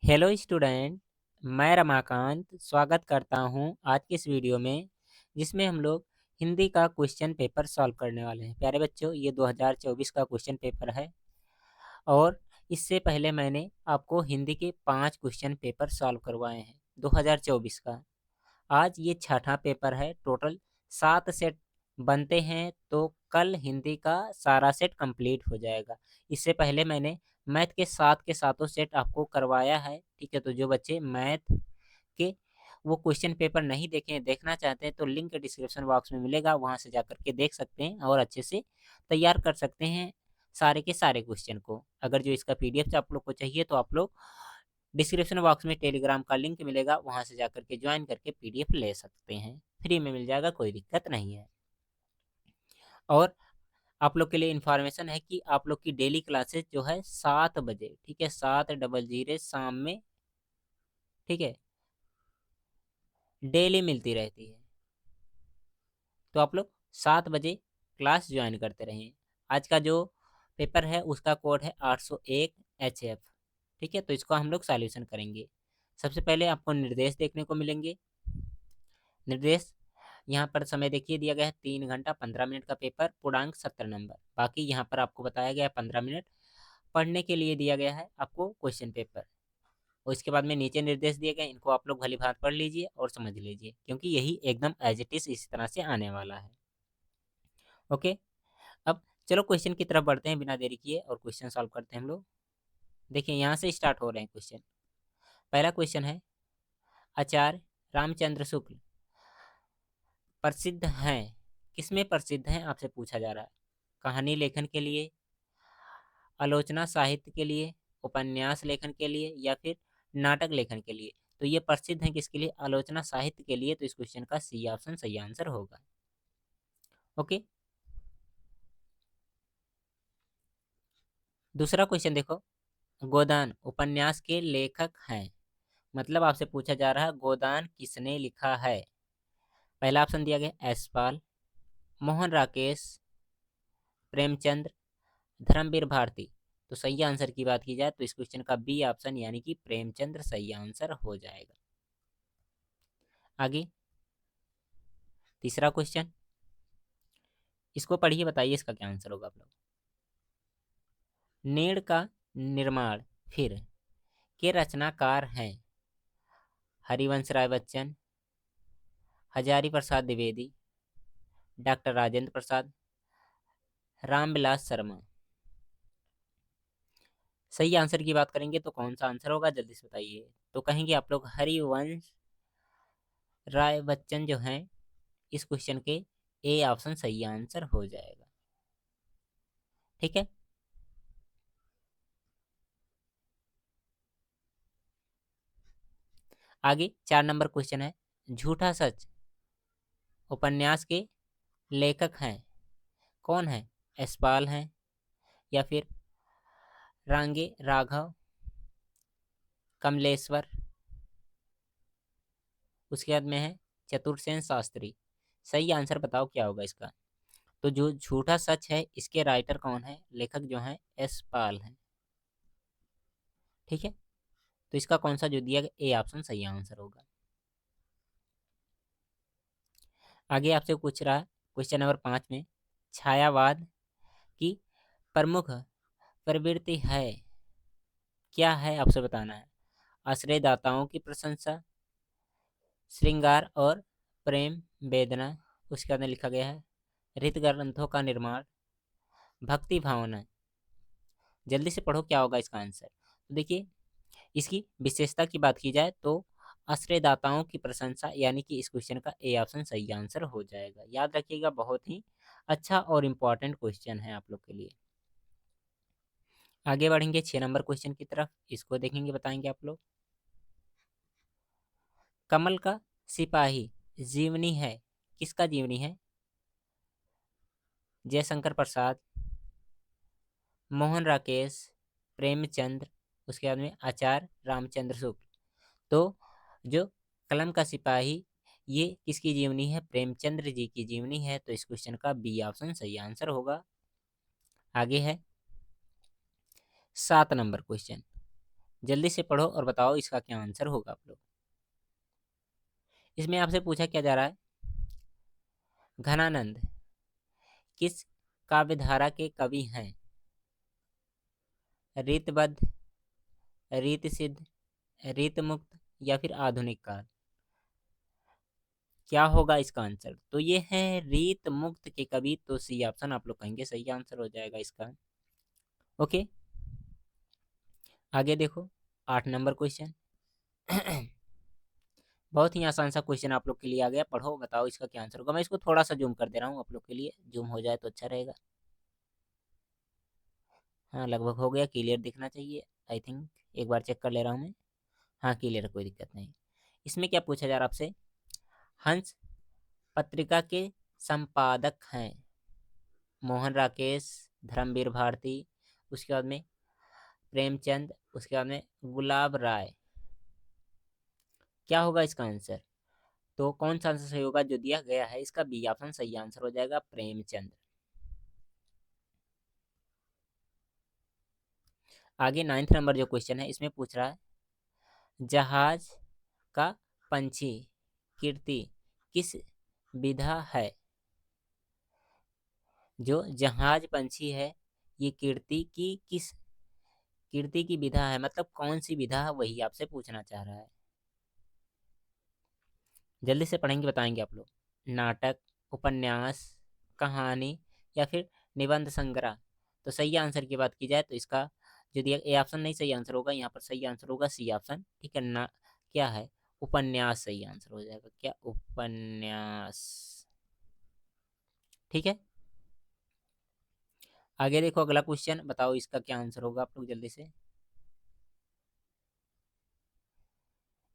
Hello student. मैं रमाकांत स्वागत करता हूं आज की इस वीडियो में, जिसमें हम लोग हिंदी का क्वेश्चन पेपर सॉल्व करने वाले हैं। प्यारे बच्चों, ये 2024 का क्वेश्चन पेपर है और इससे पहले मैंने आपको हिंदी के 5 क्वेश्चन पेपर सॉल्व करवाए हैं 2024 का। आज ये छठा पेपर है। टोटल 7 सेट बनते हैं तो कल हिंदी का सारा सेट कंप्लीट हो जाएगा। इससे पहले मैंने मैथ के सातों सेट आपको करवाया है, ठीक है। तो जो बच्चे मैथ के वो क्वेश्चन पेपर नहीं देखे हैं, देखना चाहते हैं, तो लिंक डिस्क्रिप्शन बॉक्स में मिलेगा, वहां से जाकर के देख सकते हैं और अच्छे से तैयार कर सकते हैं सारे के सारे क्वेश्चन को। अगर जो इसका पीडीएफ आप लोग को चाहिए तो आप लोग डिस्क्रिप्शन बॉक्स में टेलीग्राम का लिंक मिलेगा, वहां से जाकर के ज्वाइन करके पीडीएफ ले सकते हैं। फ्री में मिल जाएगा, कोई दिक्कत नहीं है। और आप लोग के लिए इन्फॉर्मेशन है कि आप लोग की डेली क्लासेस जो है 7 बजे, ठीक है, 7:00 शाम में, ठीक है, डेली मिलती रहती है। तो आप लोग 7 बजे क्लास ज्वाइन करते रहें। आज का जो पेपर है उसका कोड है 801 HF, ठीक है। तो इसको हम लोग सॉल्यूशन करेंगे। सबसे पहले आपको निर्देश देखने को मिलेंगे। निर्देश यहाँ पर समय देखिए दिया गया है 3 घंटा 15 मिनट का पेपर, पूर्णांक 70 नंबर। बाकी यहाँ पर आपको बताया गया है 15 मिनट पढ़ने के लिए दिया गया है आपको क्वेश्चन पेपर। और इसके बाद में नीचे निर्देश दिए गए, इनको आप लोग भली भांति पढ़ लीजिए और समझ लीजिए, क्योंकि यही एकदम एज इट इज इसी तरह से आने वाला है। ओके। अब चलो क्वेश्चन की तरफ बढ़ते हैं बिना देरी किए और क्वेश्चन सॉल्व करते हैं हम लोग। देखिए यहाँ से स्टार्ट हो रहे हैं क्वेश्चन। पहला क्वेश्चन है, आचार्य रामचंद्र शुक्ल प्रसिद्ध हैं, किसमें प्रसिद्ध हैं आपसे पूछा जा रहा है। कहानी लेखन के लिए, आलोचना साहित्य के लिए, उपन्यास लेखन के लिए, या फिर नाटक लेखन के लिए। तो ये प्रसिद्ध हैं किसके लिए, आलोचना साहित्य के लिए। तो इस क्वेश्चन का सी ऑप्शन सही आंसर होगा। ओके। दूसरा क्वेश्चन देखो, गोदान उपन्यास के लेखक हैं, मतलब आपसे पूछा जा रहा है गोदान किसने लिखा है। पहला ऑप्शन दिया गया यशपाल, मोहन राकेश, प्रेमचंद्र, धर्मवीर भारती। तो सही आंसर की बात की जाए तो इस क्वेश्चन का बी ऑप्शन यानी कि प्रेमचंद्र सही आंसर हो जाएगा। आगे तीसरा क्वेश्चन, इसको पढ़िए, बताइए इसका क्या आंसर होगा आप लोग। नीड़ का निर्माण फिर के रचनाकार हैं हरिवंश राय बच्चन, हजारी प्रसाद द्विवेदी, डॉक्टर राजेंद्र प्रसाद, रामविलास शर्मा। सही आंसर की बात करेंगे तो कौन सा आंसर होगा, जल्दी से बताइए। तो कहेंगे आप लोग हरिवंश राय बच्चन जो हैं, इस क्वेश्चन के ए ऑप्शन सही आंसर हो जाएगा। ठीक है। आगे 4 नंबर क्वेश्चन है, झूठा सच उपन्यास के लेखक हैं, कौन है। यशपाल हैं, या फिर रांगे राघव, कमलेश्वर, उसके बाद में है चतुर्सेन शास्त्री। सही आंसर बताओ क्या होगा इसका। तो जो झूठा सच है इसके राइटर कौन है, लेखक जो है यशपाल हैं। ठीक है। तो इसका कौन सा जो दिया गया ए ऑप्शन सही आंसर होगा। आगे आपसे पूछ रहा है क्वेश्चन नंबर 5 में, छायावाद की प्रमुख प्रवृत्ति है, क्या है आपसे बताना है। आश्रयदाताओं की प्रशंसा, श्रृंगार और प्रेम वेदना, उसके अंदर लिखा गया है रित ग्रंथों का निर्माण, भक्ति भावना। जल्दी से पढ़ो क्या होगा इसका आंसर। तो देखिए, इसकी विशेषता की बात की जाए तो आश्रयदाताओं की प्रशंसा, यानी कि इस क्वेश्चन का ए ऑप्शन सही आंसर हो जाएगा। याद रखिएगा, बहुत ही अच्छा और इम्पोर्टेंट क्वेश्चन है आप लोग के लिए। आगे बढ़ेंगे 6 नंबर क्वेश्चन की तरफ, इसको देखेंगे, बताएंगे आप लोग। कमल का सिपाही जीवनी है, किसका जीवनी है। जयशंकर प्रसाद, मोहन राकेश, प्रेमचंद्र, उसके बाद में आचार्य रामचंद्र शुक्ल। तो जो कलम का सिपाही, ये किसकी जीवनी है, प्रेमचंद्र जी की जीवनी है। तो इस क्वेश्चन का बी ऑप्शन सही आंसर होगा। आगे है 7 नंबर क्वेश्चन, जल्दी से पढ़ो और बताओ इसका क्या आंसर होगा आप लोग। इसमें आपसे पूछा क्या जा रहा है, घनानंद किस काव्यधारा के कवि हैं? रीतबद्ध, रीत सिद्ध, रीत मुक्त या फिर आधुनिक काल? क्या होगा इसका आंसर? तो ये है रीत मुक्त के कवि, तो सी ऑप्शन आप लोग कहेंगे सही आंसर हो जाएगा इसका। ओके, आगे देखो 8 नंबर क्वेश्चन। बहुत ही आसान सा क्वेश्चन आप लोग के लिए आ गया, पढ़ो बताओ इसका क्या आंसर होगा। मैं इसको थोड़ा सा जूम कर दे रहा हूँ आप लोग के लिए, जूम हो जाए तो अच्छा रहेगा। हाँ लगभग हो गया, क्लियर दिखना चाहिए आई थिंक। एक बार चेक कर ले रहा हूँ मैं। हाँ क्लियर है, कोई दिक्कत नहीं। इसमें क्या पूछा जा रहा है आपसे, हंस पत्रिका के संपादक हैं मोहन राकेश, धर्मवीर भारती, उसके बाद में प्रेमचंद, उसके बाद में गुलाब राय। क्या होगा इसका आंसर? तो कौन सा आंसर सही होगा जो दिया गया है, इसका बी ऑप्शन सही आंसर हो जाएगा, प्रेमचंद। आगे 9 नंबर जो क्वेश्चन है, इसमें पूछ रहा है जहाज का पंछी कीर्ति किस विधा है? जो जहाज पंछी है ये कीर्ति की विधा है, मतलब कौन सी विधा है वही आपसे पूछना चाह रहा है। जल्दी से पढ़ेंगे बताएंगे आप लोग। नाटक, उपन्यास, कहानी या फिर निबंध संग्रह? तो सही आंसर की बात की जाए तो इसका जो दिया ए ऑप्शन नहीं सही आंसर होगा, यहाँ पर सही आंसर होगा सी ऑप्शन। ठीक है ना, क्या है, उपन्यास सही आंसर हो जाएगा। क्या, उपन्यास। ठीक है, आगे देखो अगला क्वेश्चन, बताओ इसका क्या आंसर होगा आप लोग जल्दी से।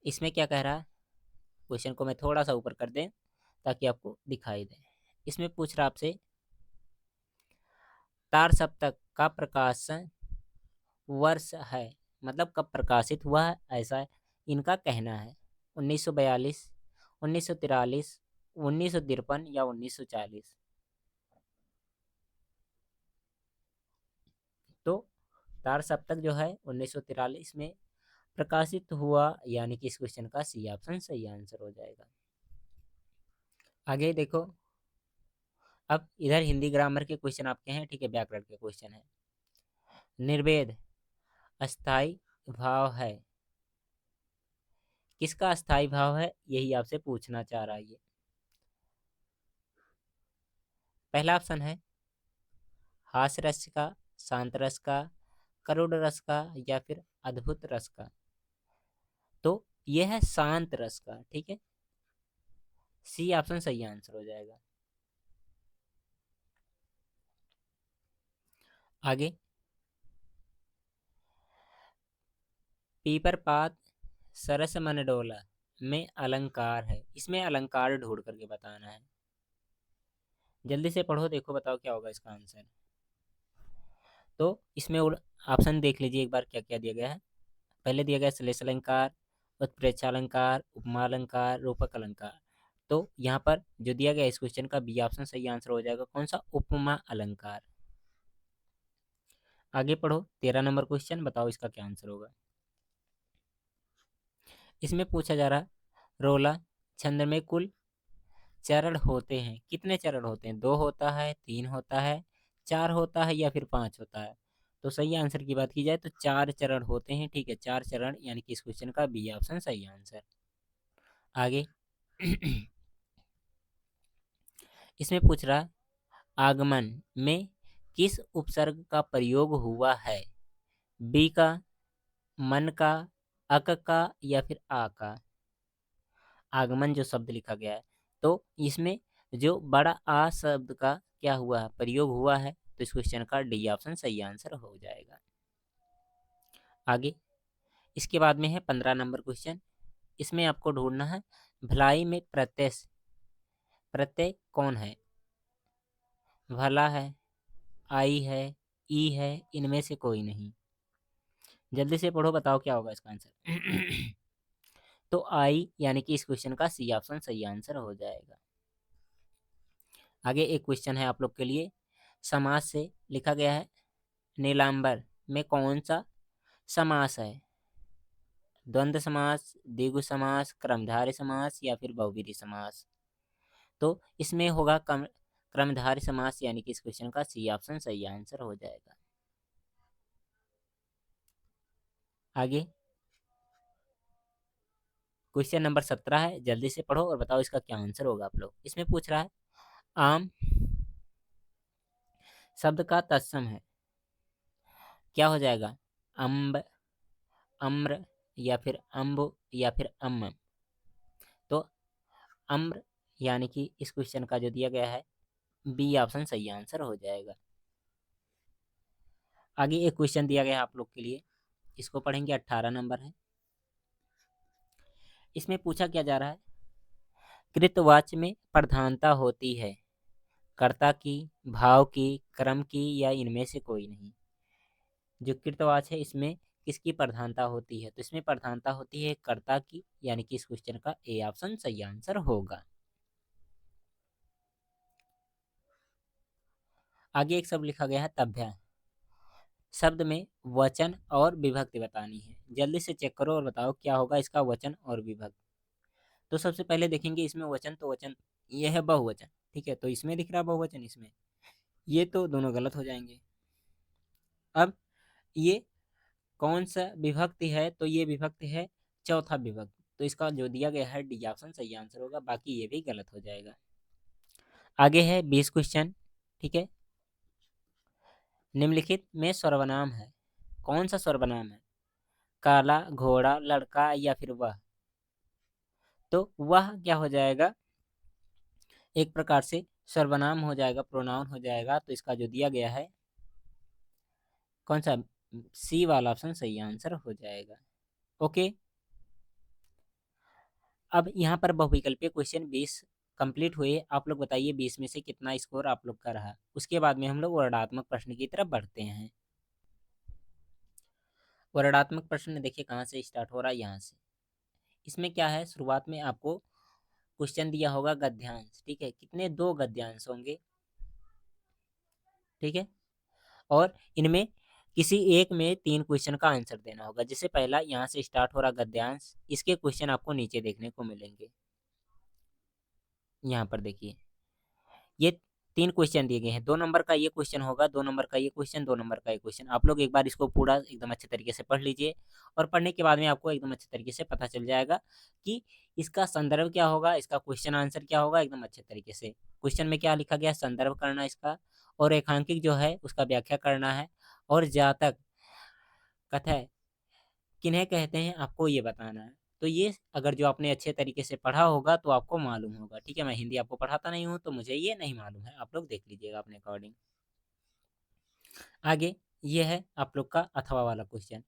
इसमें क्या कह रहा है, क्वेश्चन को मैं थोड़ा सा ऊपर कर दें ताकि आपको दिखाई दे। इसमें पूछ रहा आपसे तार सप्तक का प्रकाशन वर्ष है, मतलब कब प्रकाशित हुआ है ऐसा इनका कहना है। 1942, 1943, 1953 या 1940? तो तार सप्तक जो है 1943 में प्रकाशित हुआ, यानी कि इस क्वेश्चन का सी ऑप्शन सही आंसर हो जाएगा। आगे देखो, अब इधर हिंदी ग्रामर के क्वेश्चन आपके हैं, ठीक है, व्याकरण के क्वेश्चन है। निर्वेद अस्थाई भाव है, किसका अस्थाई भाव है यही आपसे पूछना चाह रहा है ये। पहला ऑप्शन है हास रस का, शांत रस का, करुण रस का या फिर अद्भुत रस का? तो यह है शांत रस का, ठीक है, सी ऑप्शन सही आंसर हो जाएगा। आगे, पीपर पात सरस मन डोला में अलंकार है, इसमें अलंकार ढूंढ करके बताना है। जल्दी से पढ़ो, देखो बताओ क्या होगा इसका आंसर। तो इसमें ऑप्शन देख लीजिए एक बार क्या क्या दिया गया है। पहले दिया गया श्लेष अलंकार, उत्प्रेक्षा अलंकार, उपमा अलंकार, रूपक अलंकार। तो यहाँ पर जो दिया गया इस क्वेश्चन का बी ऑप्शन सही आंसर हो जाएगा, कौन सा, उपमा अलंकार। आगे पढ़ो 13 नंबर क्वेश्चन, बताओ इसका क्या आंसर होगा। इसमें पूछा जा रहा रोला छंद में कुल चरण होते हैं, कितने चरण होते हैं? 2 होता है, 3 होता है, 4 होता है या फिर 5 होता है? तो सही आंसर की बात की जाए तो 4 चरण होते हैं, ठीक है, 4 चरण, यानी कि इस क्वेश्चन का बी ऑप्शन सही आंसर। आगे इसमें पूछ रहा आगमन में किस उपसर्ग का प्रयोग हुआ है? बी का, मन का, अक का या फिर आ का? आगमन जो शब्द लिखा गया है, तो इसमें जो बड़ा आ शब्द का क्या हुआ है, प्रयोग हुआ है, तो इस क्वेश्चन का डी ऑप्शन सही आंसर हो जाएगा। आगे इसके बाद में है 15 नंबर क्वेश्चन। इसमें आपको ढूंढना है भलाई में प्रत्यय कौन है? भला है, आई है, ई है, इनमें से कोई नहीं? जल्दी से पढ़ो, बताओ क्या होगा इसका आंसर। तो आई, यानी कि इस क्वेश्चन का सी ऑप्शन सही आंसर हो जाएगा। आगे एक क्वेश्चन है आप लोग के लिए, समास से लिखा गया है नीलांबर में कौन सा समास है? द्वंद्व समास, द्विगु समास, क्रमधारय समास या फिर बहुव्रीहि समास। तो इसमें होगा क्रमधारय समास, यानी कि इस क्वेश्चन का सी ऑप्शन सही आंसर हो जाएगा। आगे क्वेश्चन नंबर 17 है, जल्दी से पढ़ो और बताओ इसका क्या आंसर होगा आप लोग। इसमें पूछ रहा है आम शब्द का तत्सम है, क्या हो जाएगा? अम्ब, अम्र या फिर अम्ब या फिर अम्म। तो अम्र यानी कि इस क्वेश्चन का जो दिया गया है बी ऑप्शन सही आंसर हो जाएगा। आगे एक क्वेश्चन दिया गया है आप लोग के लिए, इसको पढ़ेंगे, 18 नंबर है। इसमें पूछा क्या जा रहा है, कृतवाच्य में प्रधानता होती है कर्ता की, भाव की, क्रम की या इनमें से कोई नहीं। जो कृतवाच्य है इसमें किसकी प्रधानता होती है? तो इसमें प्रधानता होती है कर्ता की, यानी कि इस क्वेश्चन का ए ऑप्शन सही आंसर होगा। आगे एक शब्द लिखा गया है तभ्य, शब्द में वचन और विभक्ति बतानी है। जल्दी से चेक करो और बताओ क्या होगा इसका वचन और विभक्ति। तो सबसे पहले देखेंगे इसमें वचन, तो वचन ये है बहुवचन, ठीक है, तो इसमें दिख रहा है बहुवचन, इसमें ये तो दोनों गलत हो जाएंगे। अब ये कौन सा विभक्ति है? तो ये विभक्ति है चौथा विभक्ति, तो इसका जो दिया गया है डी ऑप्शन सही आंसर होगा, बाकी ये भी गलत हो जाएगा। आगे है 20 क्वेश्चन, ठीक है। निम्नलिखित में सर्वनाम है, कौन सा सर्वनाम है? काला, घोड़ा, लड़का या फिर वह। तो वह क्या हो जाएगा? एक प्रकार से सर्वनाम हो जाएगा, प्रोनाउन हो जाएगा, तो इसका जो दिया गया है कौन सा, सी वाला ऑप्शन सही आंसर हो जाएगा। ओके, अब यहाँ पर बहुविकल्पीय क्वेश्चन 20 कंप्लीट हुए। आप लोग बताइए 20 में से कितना स्कोर आप लोग का रहा। उसके बाद में हम लोग वर्णात्मक प्रश्न की तरफ बढ़ते हैं। वर्णात्मक प्रश्न देखिए कहाँ से स्टार्ट हो रहा है, यहाँ से। इसमें क्या है, शुरुआत में आपको क्वेश्चन दिया होगा गद्यांश, ठीक है, कितने, 2 गद्यांश होंगे, ठीक है, और इनमें किसी एक में 3 क्वेश्चन का आंसर देना होगा। जैसे पहला यहाँ से स्टार्ट हो रहा गद्यांश, इसके क्वेश्चन आपको नीचे देखने को मिलेंगे। यहाँ पर देखिए ये 3 क्वेश्चन दिए गए हैं, 2 नंबर का ये क्वेश्चन होगा, 2 नंबर का ये क्वेश्चन, 2 नंबर का ये क्वेश्चन। आप लोग एक बार इसको पूरा एकदम अच्छे तरीके से पढ़ लीजिए, और पढ़ने के बाद में आपको एकदम अच्छे तरीके से पता चल जाएगा कि इसका संदर्भ क्या होगा, इसका क्वेश्चन आंसर क्या होगा, एकदम अच्छे तरीके से। क्वेश्चन में क्या लिखा गया, संदर्भ करना इसका, और रेखांकित जो है उसका व्याख्या करना है, और जातक कथय किन्हें कहते हैं आपको ये बताना है। तो ये अगर जो आपने अच्छे तरीके से पढ़ा होगा तो आपको मालूम होगा, ठीक है। मैं हिंदी आपको पढ़ाता नहीं हूँ तो मुझे ये नहीं मालूम है, आप लोग देख लीजिएगा अपने अकॉर्डिंग। आगे ये है आप लोग का अथवा वाला क्वेश्चन,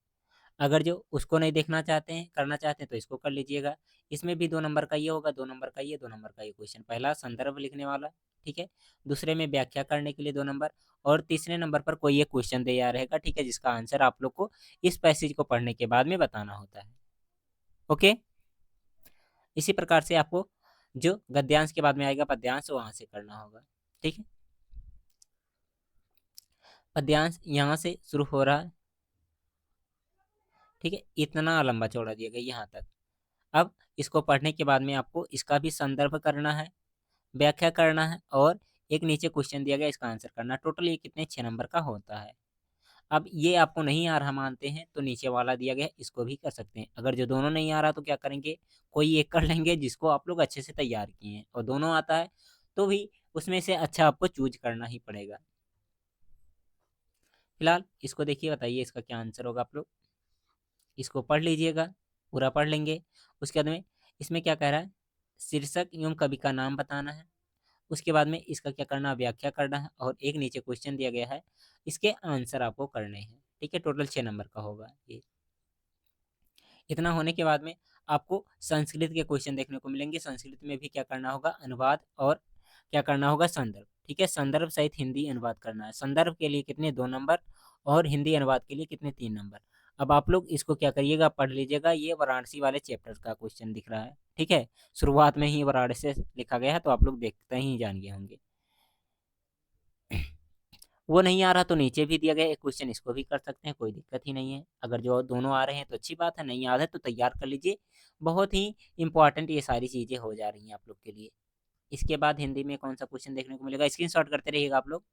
अगर जो उसको नहीं देखना चाहते हैं, करना चाहते हैं, तो इसको कर लीजिएगा। इसमें भी 2 नंबर का ये होगा, 2 नंबर का ये, 2 नंबर का ये क्वेश्चन। पहला संदर्भ लिखने वाला, ठीक है, दूसरे में व्याख्या करने के लिए 2 नंबर, और तीसरे नंबर पर कोई एक क्वेश्चन दिया रहेगा, ठीक है, जिसका आंसर आप लोग को इस पैसेज को पढ़ने के बाद में बताना होता है। ओके, इसी प्रकार से आपको जो गद्यांश के बाद में आएगा पद्यांश, वहां से करना होगा, ठीक है। पद्यांश यहाँ से शुरू हो रहा है, ठीक है, इतना लंबा चौड़ा दिया गया यहाँ तक। अब इसको पढ़ने के बाद में आपको इसका भी संदर्भ करना है, व्याख्या करना है, और एक नीचे क्वेश्चन दिया गया इसका आंसर करना। टोटल ये कितने, 6 नंबर का होता है। अब ये आपको नहीं आ रहा मानते हैं तो नीचे वाला दिया गया इसको भी कर सकते हैं। अगर जो दोनों नहीं आ रहा तो क्या करेंगे, कोई एक कर लेंगे जिसको आप लोग अच्छे से तैयार किए हैं, और दोनों आता है तो भी उसमें से अच्छा आपको चूज करना ही पड़ेगा। फिलहाल इसको देखिए, बताइए इसका क्या आंसर होगा। आप लोग इसको पढ़ लीजिएगा, पूरा पढ़ लेंगे। उसके बाद में इसमें क्या कह रहा है, शीर्षक एवं कवि का नाम बताना है। उसके बाद में इसका क्या करना, व्याख्या करना है, और एक नीचे क्वेश्चन दिया गया है, इसके आंसर आपको करने हैं, ठीक है। टोटल 6 नंबर का होगा ये। इतना होने के बाद में आपको संस्कृत के क्वेश्चन देखने को मिलेंगे। संस्कृत में भी क्या करना होगा, अनुवाद, और क्या करना होगा, संदर्भ, ठीक है। संदर्भ सहित हिंदी अनुवाद करना है। संदर्भ के लिए कितने, 2 नंबर, और हिंदी अनुवाद के लिए कितने, 3 नंबर। अब आप लोग इसको क्या करिएगा, पढ़ लीजिएगा। ये वाराणसी वाले चैप्टर का क्वेश्चन दिख रहा है, ठीक है, शुरुआत में ही वाराणसी से लिखा गया है, तो आप लोग देखते ही जान गए होंगे। वो नहीं आ रहा तो नीचे भी दिया गया एक क्वेश्चन, इसको भी कर सकते हैं, कोई दिक्कत ही नहीं है। अगर जो दोनों आ रहे हैं तो अच्छी बात है, नहीं आ रहा है तो तैयार कर लीजिए। बहुत ही इंपॉर्टेंट ये सारी चीज़ें हो जा रही हैं आप लोग के लिए। इसके बाद हिंदी में कौन सा क्वेश्चन देखने को मिलेगा, स्क्रीनशॉट करते रहिएगा आप लोग।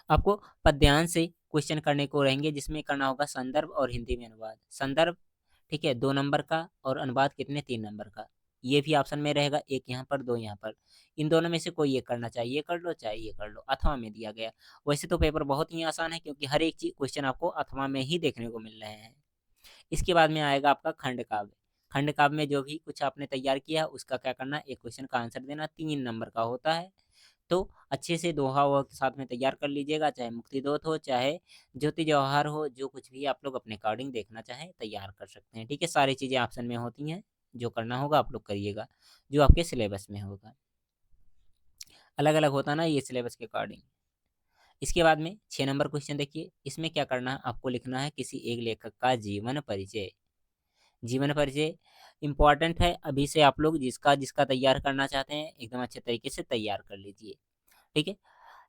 आपको पद्यांश से क्वेश्चन करने को रहेंगे, जिसमें करना होगा संदर्भ और हिंदी में अनुवाद। संदर्भ ठीक है 2 नंबर का, और अनुवाद कितने 3 नंबर का। ये भी ऑप्शन में रहेगा, एक यहाँ पर 2 यहाँ पर। इन दोनों में से कोई एक करना चाहिए, ये कर लो चाहे ये कर लो, अथवा में दिया गया। वैसे तो पेपर बहुत ही आसान है, क्योंकि हर एक चीज क्वेश्चन आपको अथवा में ही देखने को मिल रहे हैं। इसके बाद में आएगा आपका खंड काव्य। खंड काव्य में जो भी कुछ आपने तैयार किया उसका क्या करना, एक क्वेश्चन का आंसर देना, 3 नंबर का होता है। तो अच्छे से दोहा वोहा के साथ में तैयार कर लीजिएगा, चाहे मुक्तिदोत हो चाहे ज्योति जवाहर हो, जो कुछ भी आप लोग अपने अकॉर्डिंग देखना चाहें तैयार कर सकते हैं। ठीक है, सारी चीज़ें ऑप्शन में होती हैं, जो करना होगा आप लोग करिएगा, जो आपके सिलेबस में होगा। अलग अलग होता ना ये सिलेबस के अकॉर्डिंग। इसके बाद में 6 नंबर क्वेश्चन देखिए, इसमें क्या करना है, आपको लिखना है किसी एक लेखक का जीवन परिचय। जीवन परिचय इंपॉर्टेंट है, अभी से आप लोग जिसका जिसका तैयार करना चाहते हैं एकदम अच्छे तरीके से तैयार कर लीजिए। ठीक है,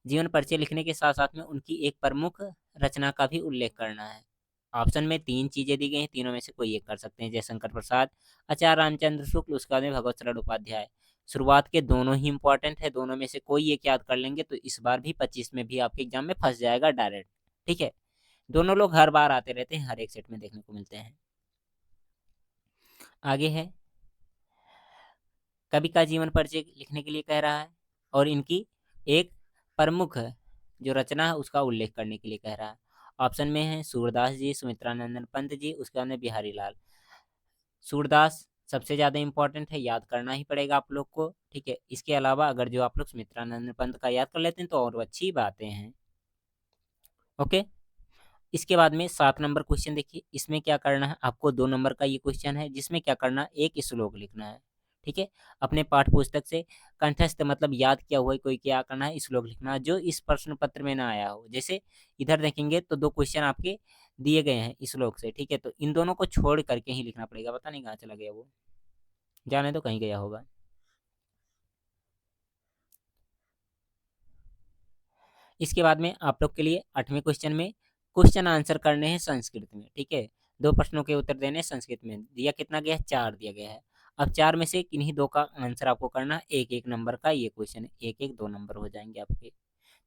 जीवन परिचय लिखने के साथ साथ में उनकी एक प्रमुख रचना का भी उल्लेख करना है। ऑप्शन में 3 चीजें दी गई हैं, तीनों में से कोई एक कर सकते हैं। जयशंकर प्रसाद, आचार्य रामचंद्र शुक्ल, उसके बाद में भगवत शरण उपाध्याय। शुरुआत के दोनों ही इंपॉर्टेंट है, दोनों में से कोई एक याद कर लेंगे तो इस बार भी 25 में भी आपके एग्जाम में फंस जाएगा डायरेक्ट। ठीक है, दोनों लोग हर बार आते रहते हैं, हर एक सेट में देखने को मिलते हैं। आगे है कवि का जीवन परिचय लिखने के लिए कह रहा है, और इनकी एक प्रमुख जो रचना है उसका उल्लेख करने के लिए कह रहा है। ऑप्शन में है सूरदास जी, सुमित्रानंदन पंत जी, उसके बाद में बिहारी लाल। सूरदास सबसे ज़्यादा इंपॉर्टेंट है, याद करना ही पड़ेगा आप लोग को। ठीक है, इसके अलावा अगर जो आप लोग सुमित्रानंदन पंत का याद कर लेते हैं तो और अच्छी बातें हैं। ओके, इसके बाद में 7 नंबर क्वेश्चन देखिए, इसमें क्या करना है आपको, 2 नंबर का ये क्वेश्चन है, जिसमें क्या करना है, एक श्लोक लिखना है। ठीक है, अपने पाठ्य पुस्तक से कंठस्थ मतलब याद किया हुआ कोई क्या करना है, श्लोक लिखना है, जो इस प्रश्न पत्र में ना आया हो। जैसे इधर देखेंगे तो 2 क्वेश्चन आपके दिए गए हैं श्लोक से। ठीक है, तो इन दोनों को छोड़ करके ही लिखना पड़ेगा, पता नहीं कहाँ चला गया वो, जाने तो कहीं गया होगा। इसके बाद में आप लोग के लिए 8वें क्वेश्चन में क्वेश्चन आंसर करने हैं संस्कृत में। ठीक है, 2 प्रश्नों के उत्तर देने हैं संस्कृत में। दिया कितना गया है, 4 दिया गया है। अब 4 में से किन्हीं 2 का आंसर आपको करना है, एक एक नंबर का ये क्वेश्चन है, एक एक 2 नंबर हो जाएंगे आपके।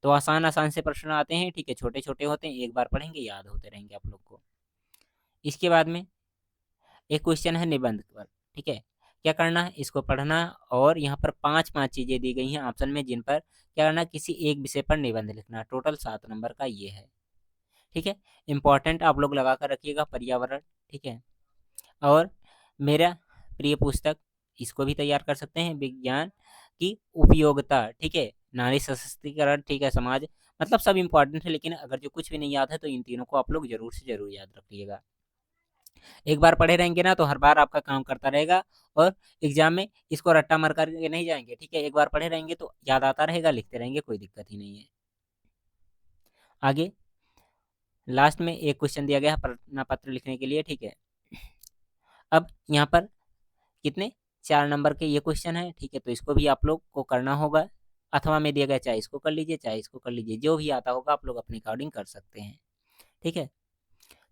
तो आसान आसान से प्रश्न आते हैं। ठीक है, छोटे छोटे होते हैं, एक बार पढ़ेंगे याद होते रहेंगे आप लोग को। इसके बाद में एक क्वेश्चन है निबंध पर। ठीक है, क्या करना है, इसको पढ़ना, और यहाँ पर 5 चीजें दी गई हैं ऑप्शन में, जिन पर क्या करना, किसी एक विषय पर निबंध लिखना। टोटल 7 नंबर का ये है। ठीक है, इंपॉर्टेंट आप लोग लगा कर रखिएगा पर्यावरण। ठीक है, और मेरा प्रिय पुस्तक, इसको भी तैयार कर सकते हैं, विज्ञान की उपयोगिता। ठीक है, नारी सशक्तिकरण, ठीक है, समाज, मतलब सब इंपॉर्टेंट है, लेकिन अगर जो कुछ भी नहीं याद है तो इन तीनों को आप लोग जरूर से जरूर याद रखिएगा। एक बार पढ़े रहेंगे ना तो हर बार आपका काम करता रहेगा, और एग्जाम में इसको रट्टा मार करके नहीं जाएंगे। ठीक है, एक बार पढ़े रहेंगे तो याद आता रहेगा, लिखते रहेंगे, कोई दिक्कत ही नहीं है। आगे लास्ट में एक क्वेश्चन दिया गया है प्रश्न पत्र लिखने के लिए। ठीक है, अब यहाँ पर कितने 4 नंबर के ये क्वेश्चन है। ठीक है, तो इसको भी आप लोग को करना होगा, अथवा में दिया गया, चाहे इसको कर लीजिए चाहे इसको कर लीजिए, जो भी आता होगा आप लोग अपने अकॉर्डिंग कर सकते हैं। ठीक है,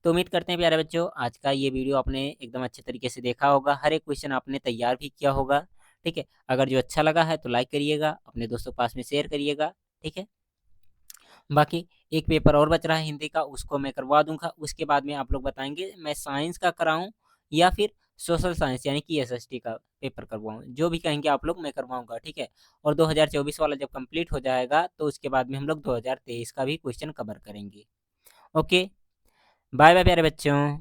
तो उम्मीद करते हैं प्यारे बच्चों आज का ये वीडियो आपने एकदम अच्छे तरीके से देखा होगा, हर एक क्वेश्चन आपने तैयार भी किया होगा। ठीक है, अगर जो अच्छा लगा है तो लाइक करिएगा, अपने दोस्तों के पास में शेयर करिएगा। ठीक है, बाकी एक पेपर और बच रहा है हिंदी का, उसको मैं करवा दूंगा। उसके बाद में आप लोग बताएंगे मैं साइंस का कराऊं या फिर सोशल साइंस यानी कि एसएसटी का पेपर करवाऊं, जो भी कहेंगे आप लोग मैं करवाऊंगा। ठीक है, और 2024 वाला जब कंप्लीट हो जाएगा तो उसके बाद में हम लोग 2023 का भी क्वेश्चन कवर करेंगे। ओके, बाय बाय प्यारे बच्चों।